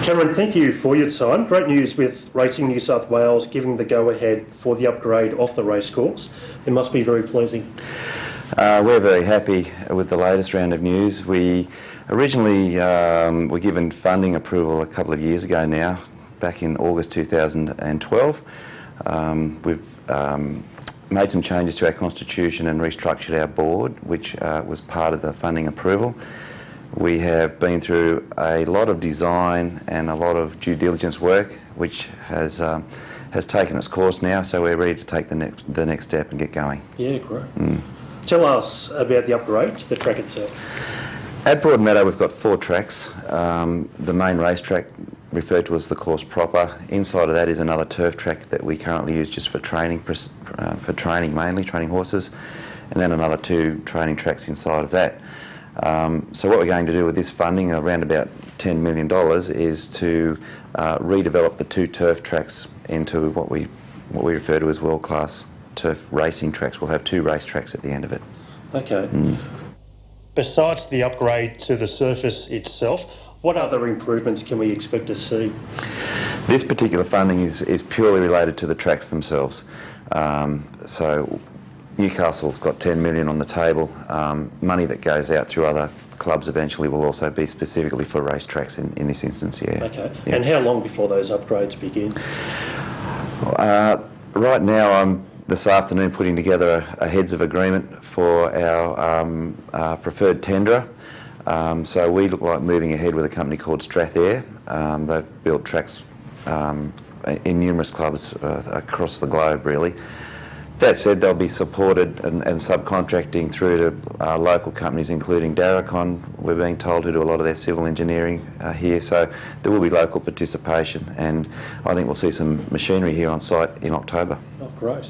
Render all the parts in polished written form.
Cameron, thank you for your time. Great news with Racing New South Wales giving the go-ahead for the upgrade off the racecourse. It must be very pleasing. We're very happy with the latest round of news. We originally were given funding approval a couple of years ago now, back in August 2012. We've made some changes to our constitution and restructured our board, which was part of the funding approval. We have been through a lot of design and a lot of due diligence work, which has taken its course now, so we're ready to take the next step and get going. Yeah, great. Tell us about the upgrade to the track itself. At Broadmeadow we've got 4 tracks. The main racetrack, referred to as the course proper. Inside of that is another turf track that we currently use just for training, mainly training horses, and then another 2 training tracks inside of that. So what we're going to do with this funding, around about $10 million, is to redevelop the 2 turf tracks into what we refer to as world-class turf racing tracks. We'll have 2 race tracks at the end of it. Okay. Besides the upgrade to the surface itself, what other improvements can we expect to see? This particular funding is purely related to the tracks themselves. So Newcastle's got $10 million on the table. Money that goes out through other clubs eventually will also be specifically for racetracks in this instance, yeah. Okay. Yeah. And how long before those upgrades begin? Right now I'm this afternoon putting together a heads of agreement for our preferred tenderer. So we look like moving ahead with a company called Strathair. They've built tracks in numerous clubs across the globe, really. That said, they'll be supported and subcontracting through to local companies, including Darracon, we're being told, who do a lot of their civil engineering here. So there will be local participation, and I think we'll see some machinery here on site in October. Oh, great.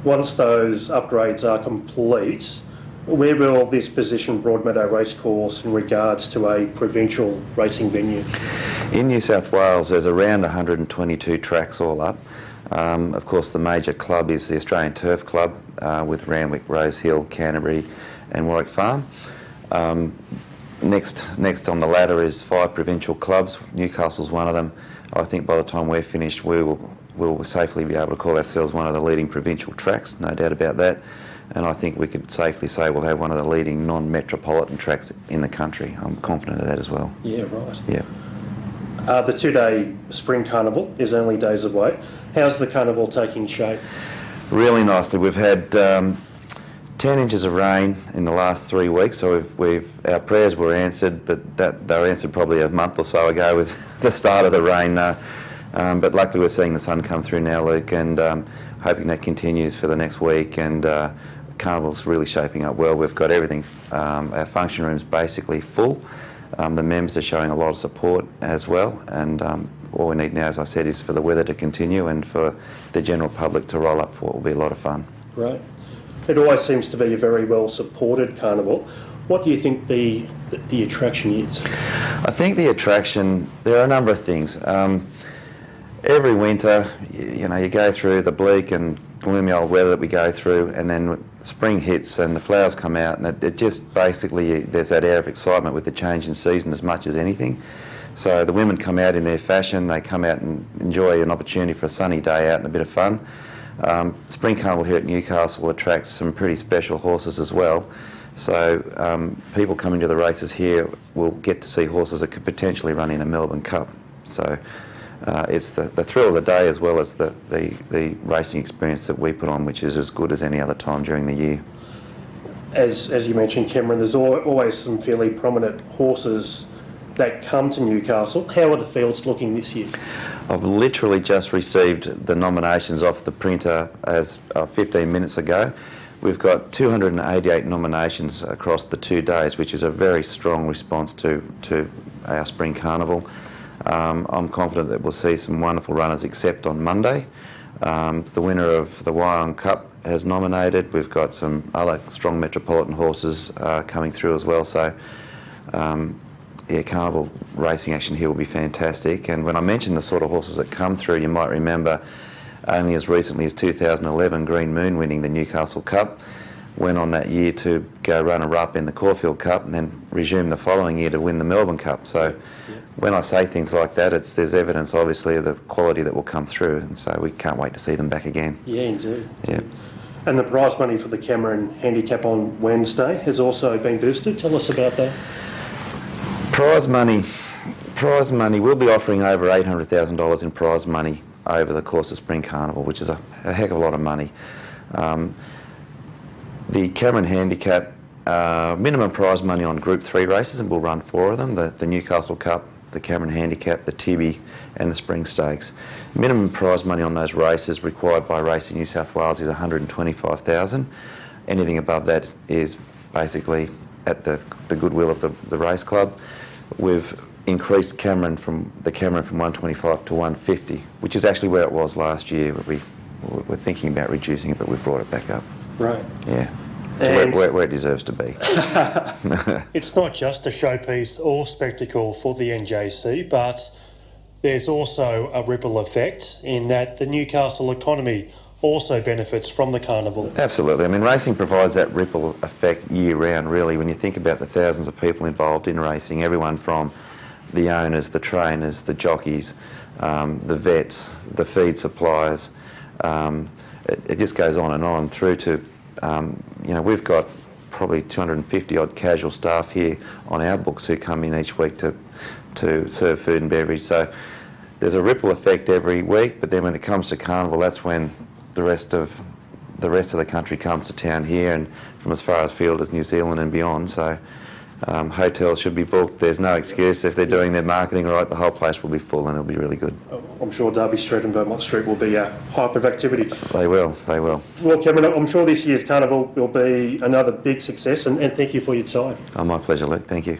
Once those upgrades are complete, where will this position Broadmeadow Racecourse in regards to a provincial racing venue? In New South Wales, there's around 122 tracks all up. Of course, the major club is the Australian Turf Club with Randwick, Rosehill, Canterbury and Warwick Farm. Next on the ladder is 5 provincial clubs. Newcastle's one of them. I think by the time we're finished, we'll safely be able to call ourselves one of the leading provincial tracks, no doubt about that. And I think we could safely say we'll have one of the leading non-metropolitan tracks in the country. I'm confident of that as well. Yeah, right. Yeah. The 2-day spring carnival is only days away. How's the carnival taking shape? Really nicely. We've had 10 inches of rain in the last 3 weeks, so our prayers were answered, but they were answered probably a month or so ago with the start of the rain. But luckily we're seeing the sun come through now, Luke, and hoping that continues for the next week. And carnival's really shaping up well. We've got everything. Our function room's basically full. The members are showing a lot of support as well, and all we need now, as I said, is for the weather to continue and for the general public to roll up for what will be a lot of fun. Great. It always seems to be a very well supported carnival. What do you think the attraction is? I think the attraction, there are a number of things. Every winter, you go through the bleak and gloomy old weather that we go through, and then spring hits and the flowers come out, and it just basically, there's that air of excitement with the change in season as much as anything. So the women come out in their fashion, they come out and enjoy an opportunity for a sunny day out and a bit of fun. Spring Carnival here at Newcastle attracts some pretty special horses as well. So people coming to the races here will get to see horses that could potentially run in a Melbourne Cup. So it's the thrill of the day as well as the racing experience that we put on, which is as good as any other time during the year. As you mentioned, Cameron, there's always some fairly prominent horses that come to Newcastle. How are the fields looking this year? I've literally just received the nominations off the printer as 15 minutes ago. We've got 288 nominations across the 2 days, which is a very strong response to our spring carnival. I'm confident that we'll see some wonderful runners except on Monday. The winner of the Wyong Cup has nominated. We've got some other strong metropolitan horses coming through as well. So yeah, carnival racing action here will be fantastic. And when I mention the sort of horses that come through, you might remember only as recently as 2011 Green Moon winning the Newcastle Cup. went on that year to go runner-up in the Caulfield Cup and then resume the following year to win the Melbourne Cup. So when I say things like that, there's evidence obviously of the quality that will come through, and so we can't wait to see them back again. Yeah, indeed. Yeah. And the prize money for the Cameron Handicap on Wednesday has also been boosted. Tell us about that. Prize money, we'll be offering over $800,000 in prize money over the course of Spring Carnival, which is a heck of a lot of money. The Cameron Handicap, minimum prize money on Group 3 races, and we'll run 4 of them, the Newcastle Cup, the Cameron Handicap, the Tibby and the Spring Stakes. Minimum prize money on those races required by Racing New South Wales is $125,000. Anything above that is basically at the goodwill of the race club. We've increased Cameron from 125 to 150, which is actually where it was last year. We're thinking about reducing it, but we've brought it back up. Right. Yeah. Where it deserves to be. It's not just a showpiece or spectacle for the NJC, but there's also a ripple effect in that the Newcastle economy also benefits from the carnival. Absolutely. I mean, racing provides that ripple effect year round, really. When you think about the thousands of people involved in racing, everyone from the owners, the trainers, the jockeys, the vets, the feed suppliers, it just goes on and on through to, you know, we've got probably 250 odd casual staff here on our books who come in each week to serve food and beverage. So there's a ripple effect every week, but then when it comes to carnival, that's when the rest of the country comes to town here, and from as far afield as New Zealand and beyond. So hotels should be booked. There's no excuse. If they're doing their marketing right, the whole place will be full and it'll be really good. I'm sure Derby Street and Vermont Street will be a hype of activity. They will. Well, Cameron, I'm sure this year's carnival will be another big success, and thank you for your time. Oh, my pleasure, Luke. Thank you.